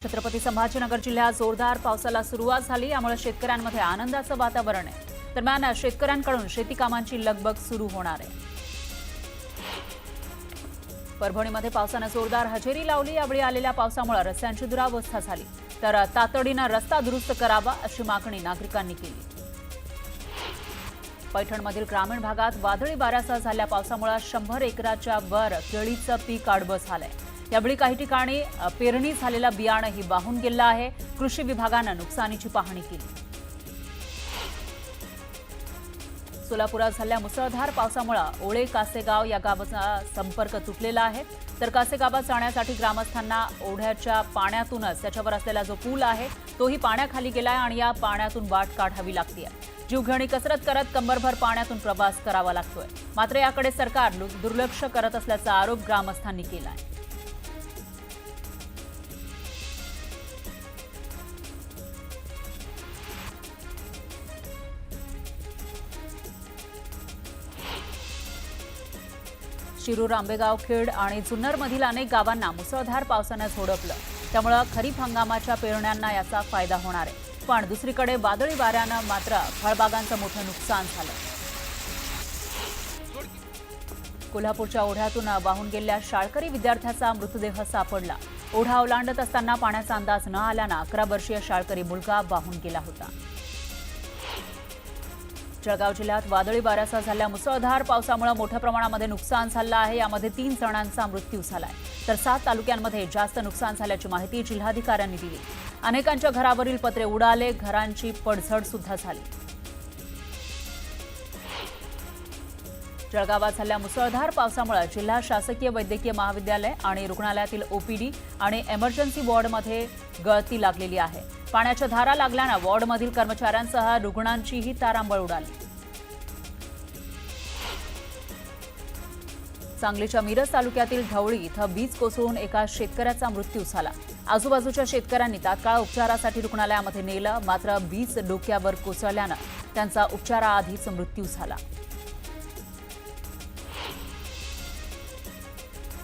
छत्रपती संभाजीनगर जिल्ह्यात जोरदार पावसाला सुरुवात झाली, यामुळे शेतकऱ्यांमध्ये आनंदाचं वातावरण आहे। दरम्यान शेतकऱ्यांकडून शेती कामांची लगबग सुरू होणार आहे। परभणीमध्ये पावसाने जोरदार हजेरी लावली। यावेळी आलेल्या पावसामुळे रस्त्यांची दुरावस्था झाली, तर तातडीने रस्ता दुरुस्त करावा अशी मागणी नागरिकांनी केली। पैठणमधील ग्रामीण भागात वादळी वाऱ्यासह झालेल्या पावसामुळे 100 एकराच्या वर केळीचं पीक आडवं झालंय। यावेळी काही ठिकाणी पेरणी झालेलं बियाणंही वाहून गेलं आहे। कृषी विभागाने नुकसानीची पाहणी केली। सोलापुरात झालेल्या मुसळधार पावसामुळे ओळे कासेगाव या गावाचा संपर्क तुटलेला आहे, तर कासेगावात जाण्यासाठी ग्रामस्थांना ओढ्याच्या पाण्यातूनच त्याच्यावर असलेला जो पूल आहे तोही पाण्याखाली गेलाय आणि या पाण्यातून वाट काढावी लागते। जीवघेणी कसरत करत कंबरभर पाण्यातून प्रवास करावा लागतोय। मात्र याकडे सरकार दुर्लक्ष करत असल्याचा आरोप ग्रामस्थांनी केलाय। शिरूर, आंबेगाव, खेड आणि जुन्नरमधील अनेक गावांना मुसळधार पावसाने झोडपलं, त्यामुळे खरीप हंगामाच्या पेरण्यांना याचा फायदा होणार आहे। पण दुसरीकडे वादळी वाऱ्याने मात्र फळबागांचं मोठं नुकसान झालं। कोल्हापूरच्या ओढ्यातून वाहून गेलेल्या शाळकरी विद्यार्थ्याचा मृतदेह सापडला। ओढा ओलांडत असताना पाण्याचा अंदाज न आल्याने 11 वर्षीय शाळकरी मुलगा वाहून गेला होता। जळगाव जिल्ह्यात वादळी वाऱ्यासह झालेल्या मुसळधार पावसामुळे मोठ्या प्रमाणामध्ये नुकसान झालं आहे। यामध्ये 3 जणांचा मृत्यू झालाय, तर 7 तालुक्यांमध्ये जास्त नुकसान झाल्याची माहिती जिल्हाधिकाऱ्यांनी दिली। अनेकांच्या घरावरील पत्रे उडाले, घरांची पडझड सुद्धा झाली। जळगावात झालेल्या मुसळधार पावसामुळे जिल्हा शासकीय वैद्यकीय महाविद्यालय आणि रुग्णालयातील ओपीडी आणि इमर्जन्सी वॉर्डमध्ये गळती लागलेली आहे। पाण्याच्या धारा लागल्याने वॉर्डमधील कर्मचाऱ्यांसह रुग्णांचीही तारांबळ उडाली। सांगलीच्या मिरज तालुक्यातील ढवळी इथं वीज कोसळून एका शेतकऱ्याचा मृत्यू झाला। आजूबाजूच्या शेतकऱ्यांनी तात्काळ उपचारासाठी रुग्णालयामध्ये नेलं, मात्र वीज डोक्यावर कोसळल्याने त्यांचा उपचाराआधीच मृत्यू झाला।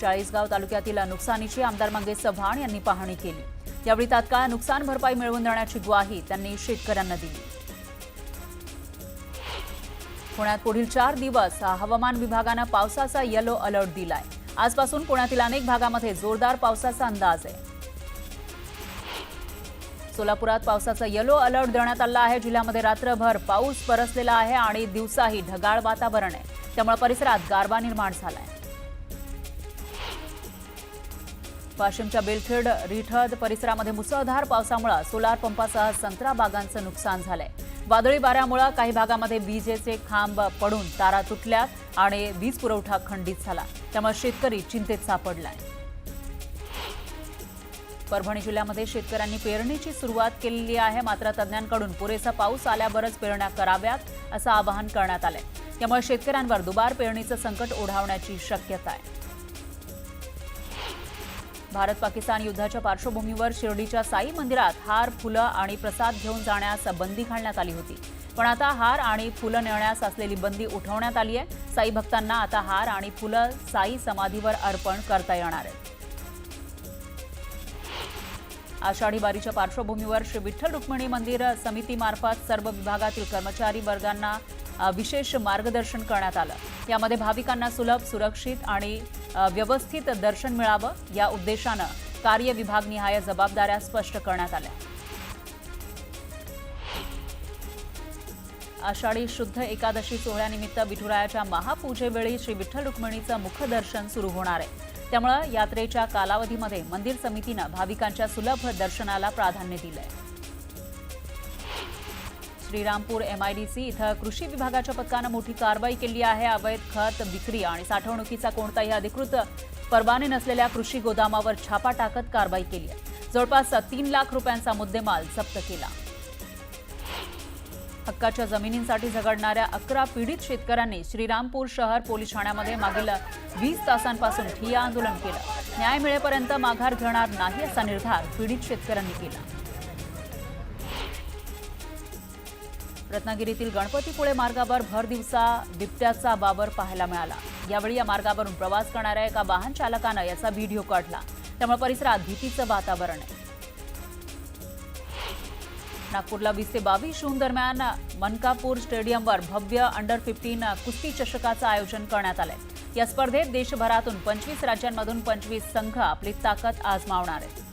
चाळीसगाव तालुक्यातील नुकसानीची आमदार मंगेश चव्हाण यांनी पाहणी केली। यावेळी तात्काळ नुकसान भरपाई मिळवून देण्याची ग्वाही त्यांनी शेतकऱ्यांना दिली। पुण्यात पुढील 4 दिवस हवामान विभागाने पावसाचा येलो अलर्ट दिलाय। आजपासून पुण्यातील अनेक भागामध्ये जोरदार पावसाचा अंदाज आहे। सोलापुरात पावसाचा येलो अलर्ट देण्यात आला आहे। जिल्ह्यामध्ये रात्रभर पाऊस बरसलेला आहे आणि दिवसाही ढगाळ वातावरण आहे, त्यामुळे परिसरात गारवा निर्माण झालाय। वाशिमच्या बेलखेड रिठद परिसरामध्ये मुसळधार पावसामुळे सोलार पंपासह संत्रा बागांचं नुकसान झालंय। वादळी वाऱ्यामुळे काही भागामध्ये विजेचे खांब पडून तारा तुटल्यात आणि वीज पुरवठा खंडित झाला, त्यामुळे शेतकरी चिंतेत सापडलाय। परभणी जिल्ह्यामध्ये शेतकऱ्यांनी पेरणीची सुरुवात केलेली आहे, मात्र तज्ज्ञांकडून पुरेसा पाऊस आल्यावरच पेरण्या कराव्यात असं आवाहन करण्यात आलंय। त्यामुळे शेतकऱ्यांवर दुबार पेरणीचं संकट ओढावण्याची शक्यता आहे। भारत पाकिस्तान युद्धाच्या पार्श्वभूमीवर शिर्डीच्या साई मंदिरात हार, फुलं आणि प्रसाद घेऊन जाण्यास बंदी घालण्यात आली होती, पण आता हार आणि फुलं नेण्यास असलेली बंदी उठवण्यात आली आहे। साई भक्तांना आता हार आणि फुलं साई समाधीवर अर्पण करता येणार आहेत। आषाढी वारीच्या पार्श्वभूमीवर श्री विठ्ठल रुक्मिणी मंदिर समितीमार्फत सर्व विभागातील कर्मचारी वर्गांना विशेष मार्गदर्शन करण्यात आलं। यामध्ये भाविकांना सुलभ, सुरक्षित आणि व्यवस्थित दर्शन मिळावं या उद्देशानं कार्य विभागनिहाय जबाबदाऱ्या स्पष्ट करण्यात आल्या। आषाढी शुद्ध एकादशी सोहळ्यानिमित्त विठुरायाच्या महापूजेवेळी श्री विठ्ठल रुक्मिणीचं मुखदर्शन सुरू होणार आहे, त्यामुळे यात्रेच्या कालावधीमध्ये मंदिर समितीनं भाविकांच्या सुलभ दर्शनाला प्राधान्य दिलंय। श्रीरामपूर MIDC इथं कृषी विभागाच्या पथकानं मोठी कारवाई केली आहे। अवैध खत विक्री आणि साठवणुकीचा कोणताही अधिकृत परवाने नसलेल्या कृषी गोदामावर छापा टाकत कारवाई केली आहे। जवळपास 3 लाख रुपयांचा मुद्देमाल जप्त केला। हक्काच्या जमिनींसाठी झगडणाऱ्या 11 पीडित शेतकऱ्यांनी श्रीरामपूर शहर पोलीस ठाण्यामध्ये मागील 20 तासांपासून ठिय्या आंदोलन केलं। न्याय मिळेपर्यंत माघार घेणार नाही असा निर्धार पीडित शेतकऱ्यांनी केला। रत्नागिरीतील गणपतीपुळे मार्गावर भर दिवसा बिबट्याचा वावर पाहायला मिळाला। यावेळी या मार्गावरून प्रवास करणाऱ्या एका वाहन चालकाने याचा व्हिडिओ काढला, त्यामुळे परिसरात भीतीचं वातावरण आहे। नागपूरला 20 ते 22 जून दरम्यान मनकापूर स्टेडियमवर भव्य अंडर-15 कुस्ती चषकाचं आयोजन करण्यात आलंय। या स्पर्धेत देशभरातून 25 राज्यांमधून 25 संघ आपली ताकद आजमावणार आहेत।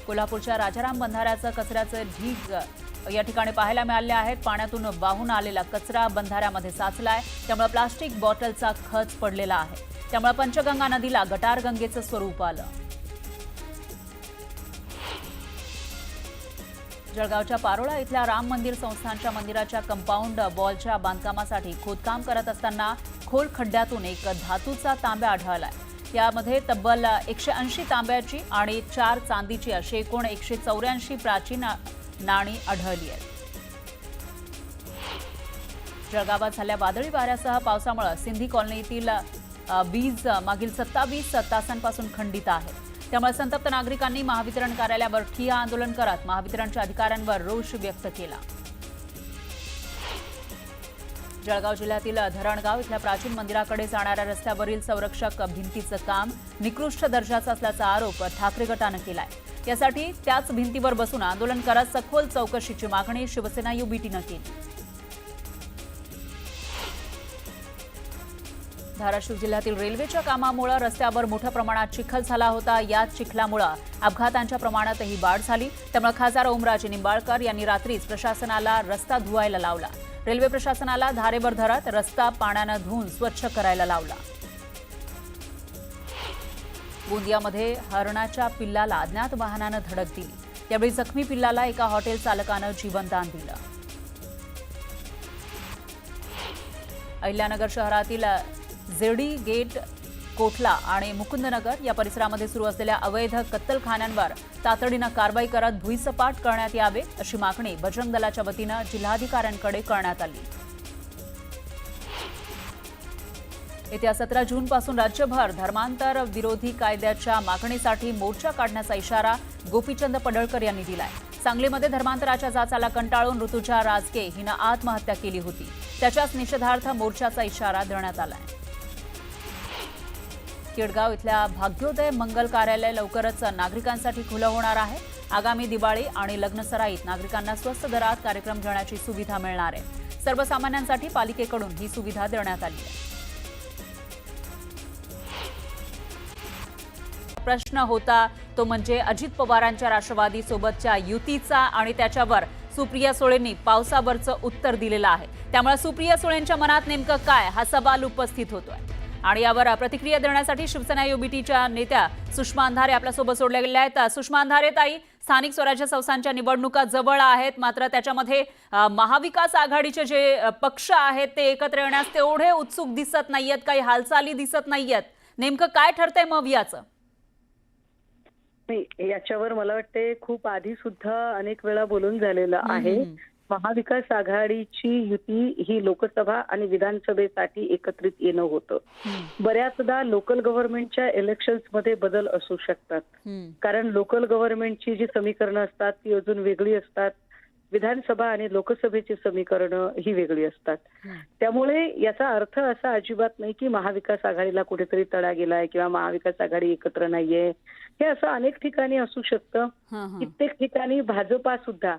कोल्हापूरच्या राजाराम बंधाऱ्याचं कचऱ्याचे ढीग या ठिकाणी पाहायला मिळाले आहेत। पाण्यातून वाहून आलेला कचरा बंधाऱ्यामध्ये साचलाय, त्यामुळे प्लास्टिक बॉटलचा खच पडलेला आहे। त्यामुळे पंचगंगा नदीला गटारगंगेचं स्वरूप आलं। जळगावच्या पारोळा इथल्या राम मंदिर संस्थानच्या मंदिराच्या कंपाऊंड वॉलच्या बांधकामासाठी खोदकाम करत असताना खोल खड्ड्यातून एक धातूचा तांब्या आढळलाय। यामध्ये तब्बल 180 तांब्याची आणि 4 चांदीची अशी एकूण 184 प्राचीन नाणी आढळली आहेत। जळगावात झालेल्या वादळी वाऱ्यासह पावसामुळे सिंधी कॉलनीतील वीज मागील 27 तासांपासून खंडित आहे। त्यामुळे संतप्त नागरिकांनी महावितरण कार्यालयावर ठिय्या आंदोलन करत महावितरणच्या अधिकाऱ्यांवर रोष व्यक्त केला। जळगाव जिल्ह्यातील धरणगाव इथल्या प्राचीन मंदिराकडे जाणाऱ्या रस्त्यावरील संरक्षक भिंतीचं काम निकृष्ट दर्जाचं असल्याचा आरोप ठाकरे गटानं केलाय। यासाठी त्याच भिंतीवर बसून आंदोलन करत सखोल चौकशीची मागणी शिवसेना युबीटीनं केली। धाराशिव जिल्ह्यातील रेल्वेच्या कामामुळे रस्त्यावर मोठ्या प्रमाणात चिखल झाला होता। याच चिखलामुळे अपघातांच्या प्रमाणातही वाढ झाली। त्यामुळे खासदार ओमराजे निंबाळकर यांनी रात्रीच प्रशासनाला रस्ता धुवायला लावला। रेल्वे प्रशासनाला धारेवर धरत रस्ता पाण्यानं धुवून स्वच्छ करायला लावला। गोंदियामध्ये हरणाच्या पिल्लाला अज्ञात वाहनानं धडक दिली। त्यावेळी जखमी पिल्लाला एका हॉटेल चालकानं जीवनदान दिलं। अहिल्यानगर शहरातील जेडी गेट, कोठला आणि मुकुंदनगर या परिसरामध्ये सुरू असलेल्या अवैध कत्तलखान्यांवर तातडीनं कारवाई करत भुईसपाट करण्यात यावे अशी मागणी बजरंग दलाच्या वतीनं जिल्हाधिकाऱ्यांकडे करण्यात आली। येत्या 17 जूनपासून राज्यभर धर्मांतर विरोधी कायद्याच्या मागणीसाठी मोर्चा काढण्याचा इशारा गोपीचंद पडळकर यांनी दिलाय। सांगलीमध्ये धर्मांतराच्या जाचाला कंटाळून ऋतुजा राजके हिनं आत्महत्या केली होती। त्याच्याच निषेधार्थ मोर्चाचा इशारा देण्यात आलाय। केडगाव इथल्या भाग्योदय मंगल कार्यालय लवकरच नागरिकांसाठी खुलं होणार आहे। आगामी दिवाळी आणि लग्नसराईत नागरिकांना स्वस्त दरात कार्यक्रम घेण्याची सुविधा मिळणार आहे। सर्वसामान्यांसाठी पालिकेकडून ही सुविधा देण्यात आली आहे। प्रश्न होता तो म्हणजे अजित पवारांच्या राष्ट्रवादी सोबतच्या युतीचा आणि त्याच्यावर सुप्रिया सुळेंनी पावसावरचं उत्तर दिलेलं आहे। त्यामुळे सुप्रिया सुळेंच्या मनात नेमकं काय हा सवाल उपस्थित होतोय आणि यावर प्रतिक्रिया देण्यासाठी शिवसेना युबीटीच्या नेत्या सुषमा अंधारे आपल्यासोबत जोडल्या गेल्या आहेत। सुषमा अंधारे ताई, स्थानिक स्वराज्य संस्थांच्या निवडणुका जवळ आहेत, मात्र त्याच्यामध्ये महाविकास आघाडीचे जे पक्ष आहेत ते एकत्र येण्यास तेवढे उत्सुक दिसत नाहीयेत, काही हालचाली दिसत नाहीयेत। नेमकं काय ठरतंय मग याचं? याच्यावर मला वाटते खूप आधी सुद्धा अनेक वेळा बोलून झालेलं आहे। महाविकास आघाडीची युती ही लोकसभा आणि विधानसभेसाठी एकत्रित येणं होतं। बऱ्याचदा लोकल गव्हर्नमेंटच्या इलेक्शन्स मध्ये बदल असू शकतात, कारण लोकल गव्हर्नमेंटची जी समीकरणं असतात ती अजून वेगळी असतात। विधानसभा आणि लोकसभेची समीकरणं ही वेगळी असतात। त्यामुळे याचा अर्थ असा अजिबात नाही की महाविकास आघाडीला कुठेतरी तडा गेलाय किंवा महाविकास आघाडी एकत्र नाहीये। हे असं अनेक ठिकाणी असू शकतं। कित्येक ठिकाणी भाजपा सुद्धा,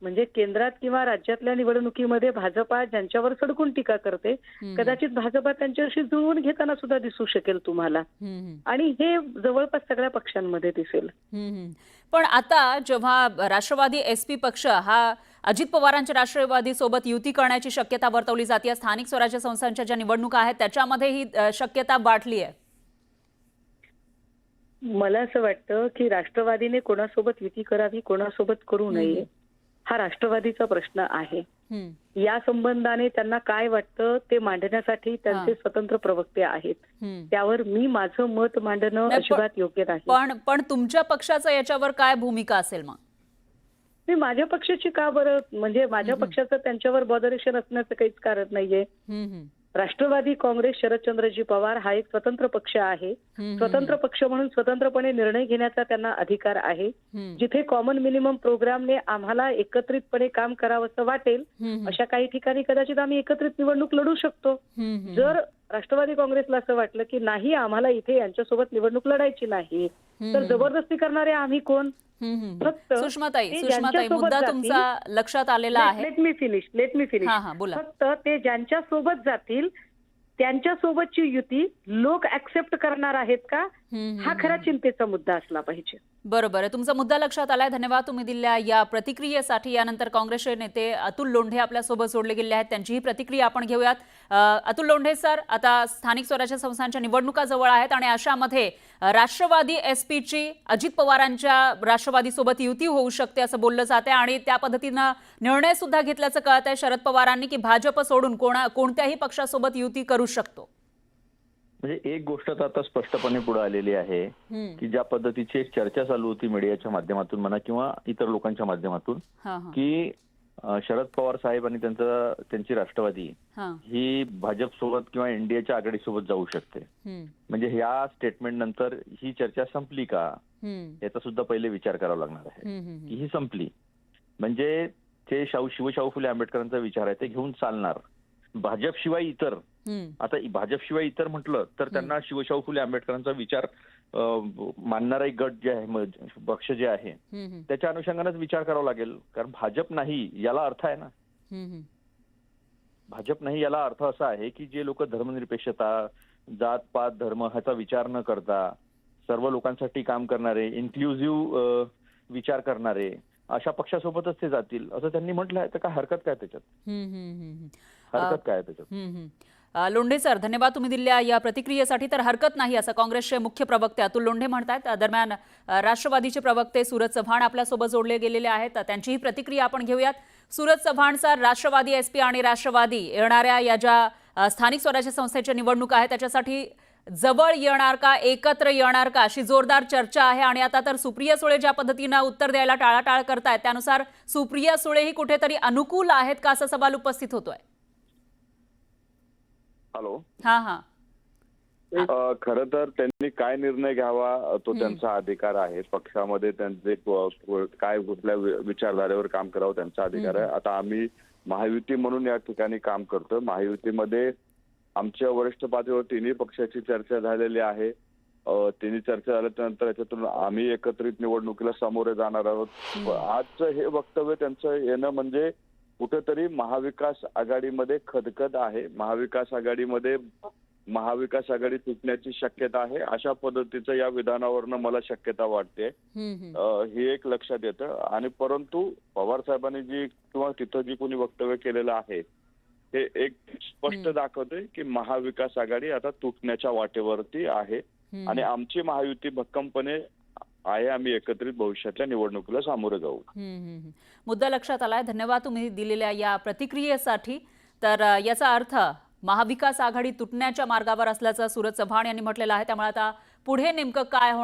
म्हणजे केंद्रात किंवा राज्यातल्या निवडणुकीमध्ये भाजपा ज्यांच्यावर सडकून टीका करते, कदाचित भाजपा त्यांच्याशी जुळवून घेताना सुद्धा दिसू शकेल तुम्हाला, आणि हे जवळपास सगळ्या पक्षांमध्ये दिसेल। पण आता जेव्हा राष्ट्रवादी एसपी पक्ष हा अजित पवारांच्या राष्ट्रवादी सोबत युती करण्याची शक्यता वर्तवली जाते, स्थानिक स्वराज्य संस्थांच्या ज्या निवडणुका आहेत त्याच्यामध्ये ही शक्यता वाढली आहे। मला असं वाटतं की राष्ट्रवादीने कोणासोबत युती करावी, कोणासोबत करू नये, हा राष्ट्रवादीचा प्रश्न आहे। या संबंधाने त्यांना काय वाटतं ते मांडण्यासाठी त्यांचे स्वतंत्र प्रवक्ते आहेत। त्यावर मी माझं मत मांडणं अजिबात योग्य नाही। पण तुमच्या पक्षाचं याच्यावर काय भूमिका असेल मग? मी माझ्या पक्षाची का बरं, म्हणजे माझ्या पक्षाचं त्यांच्यावर बॉदरेशन असण्याचं काहीच कारण नाहीये। राष्ट्रवादी काँग्रेस शरदचंद्रजी पवार हा एक स्वतंत्र पक्ष आहे। स्वतंत्र पक्ष म्हणून स्वतंत्रपणे निर्णय घेण्याचा त्यांना अधिकार आहे। जिथे कॉमन मिनिमम प्रोग्रामने आम्हाला एकत्रितपणे काम करावं असं वाटेल अशा काही ठिकाणी कदाचित आम्ही एकत्रित निवडणूक लढू शकतो। जर राष्ट्रवादी काँग्रेसला असं वाटलं की नाही, आम्हाला इथे यांच्यासोबत निवडणूक लढायची नाही, तर जबरदस्ती करणारे आम्ही कोण? फक्त सुषमाताई ते सुषमाताई ज्यांच्यासोबत मुद्दा जातील, तुमचा लक्षात आलेला आहे. Let me finish. हा हा बोला. फक्त ते ज्यांच्या सोबत जातील त्यांच्यासोबतची युती लोक ऍक्सेप्ट करणार आहेत का, हा खरा चिंतेचा मुद्दा असला पाहिजे. बरोबर आहे, तुमचा मुद्दा लक्षात आलाय. धन्यवाद तुम्ही दिलेल्या या प्रतिक्रियेसाठी. यानंतर काँग्रेसचे नेते अतुल लोंढे आपल्यासोबत जोडले गेले आहेत, त्यांचीही प्रतिक्रिया आपण घेऊयात. अतुल लोंढे सर, आता स्थानिक स्वराज्य संस्थांच्या निवडणुका जवळ आहेत आणि अशामध्ये राष्ट्रवादी एसपीची अजित पवारांच्या राष्ट्रवादीसोबत युती होऊ शकते असं बोललं जाते आणि त्या पद्धतीनं निर्णय सुद्धा घेतल्याचं कळत आहे शरद पवारांनी की भाजप सोडून कोणत्याही पक्षासोबत युती करू शकतो. म्हणजे एक गोष्ट तर आता स्पष्टपणे पुढे आलेली आहे की ज्या पद्धतीची एक चर्चा चालू होती मीडियाच्या माध्यमातून म्हणा किंवा इतर लोकांच्या माध्यमातून की शरद पवार साहेब आणि त्यांची राष्ट्रवादी ही भाजप सोबत किंवा एनडीएच्या आघाडीसोबत जाऊ शकते. म्हणजे ह्या स्टेटमेंट नंतर ही चर्चा संपली का याचा सुद्धा पहिले विचार करावा लागणार आहे की ही संपली. म्हणजे ते शिवशाहू फुले आंबेडकरांचा विचार आहे ते घेऊन चालणार. भाजप शिवाय इतर, आता भाजप शिवाय इतर म्हटलं तर त्यांना शिवशाहू फुले आंबेडकरांचा विचार मानणारा एक गट जे आहे, पक्ष जे आहे त्याच्या अनुषंगानेच विचार करावा लागेल. कारण भाजप नाही याला अर्थ आहे ना, भाजप नाही याला अर्थ असा आहे की जे लोक धर्मनिरपेक्षता, जात पात धर्म ह्याचा विचार न करता सर्व लोकांसाठी काम करणारे, इन्क्लुझिव्ह विचार करणारे अशा पक्षासोबतच ते जातील असं त्यांनी म्हटलंय. तर काय हरकत काय त्याच्यात, हरकत काय त्याच्यात? लोंढे सर, धन्यवाद तुम्ही दिलेल्या या प्रतिक्रियेसाठी. तर हरकत नाही असं काँग्रेसचे मुख्य प्रवक्ते अतुल लोंढे म्हणतात. दरम्यान राष्ट्रवादीचे प्रवक्ते सूरज चव्हाण आपल्यासोबत जोडले गेलेले आहेत, त्यांचीही प्रतिक्रिया आपण घेऊयात. सूरज चव्हाण सर, राष्ट्रवादी एसपी आणि राष्ट्रवादी येणाऱ्या या ज्या स्थानिक स्वराज्य संस्थेच्या निवडणुका आहेत त्याच्यासाठी जवळ येणार का, एकत्र येणार का अशी जोरदार चर्चा आहे. आणि आता तर सुप्रिया सुळे ज्या पद्धतीनं उत्तर द्यायला टाळाटाळ करतायत त्यानुसार सुप्रिया सुळेही कुठेतरी अनुकूल आहेत का असा सवाल उपस्थित होतोय. हॅलो. हा. खरं तर त्यांनी काय निर्णय घ्यावा तो त्यांचा अधिकार आहे. पक्षामध्ये त्यांचे काय कुठल्या विचारधारेवर काम करावं त्यांचा अधिकार आहे. आता आम्ही महायुती म्हणून या ठिकाणी काम करतो. महायुतीमध्ये आमच्या वरिष्ठ पातळीवर तिन्ही पक्षाची चर्चा झालेली आहे. तिन्ही चर्चा झाल्यानंतर याच्यातून आम्ही एकत्रित निवडणुकीला सामोरे जाणार आहोत. आजचं हे वक्तव्य त्यांचं येणं म्हणजे कुठेतरी महाविकास आघाडीमध्ये खदखद आहे. महाविकास आघाडी तुटण्याची शक्यता आहे. अशा पद्धतीचं या विधानावरनं मला शक्यता वाटते. हे एक लक्षात येतं. आणि परंतु पवार साहेबांनी जी किंवा तिथं जी कोणी वक्तव्य केलेलं आहे हे एक स्पष्ट दाखवते की महाविकास आघाडी आता तुटण्याच्या वाटेवरती आहे आणि आमची महायुती भक्कमपणे आहे. आम्ही एकत्रित भविष्यातल्या निवडणुकीला सामोरे जाऊ. मुद्दा लक्षात आलाय. धन्यवाद तुम्ही दिलेल्या या प्रतिक्रियेसाठी. तर याचा अर्थ महाविकास आघाडी तुटण्याच्या मार्गावर असल्याचं सूरज चव्हाण यांनी म्हटलेलं आहे. त्यामुळे आता पुढे नेमकं काय होणार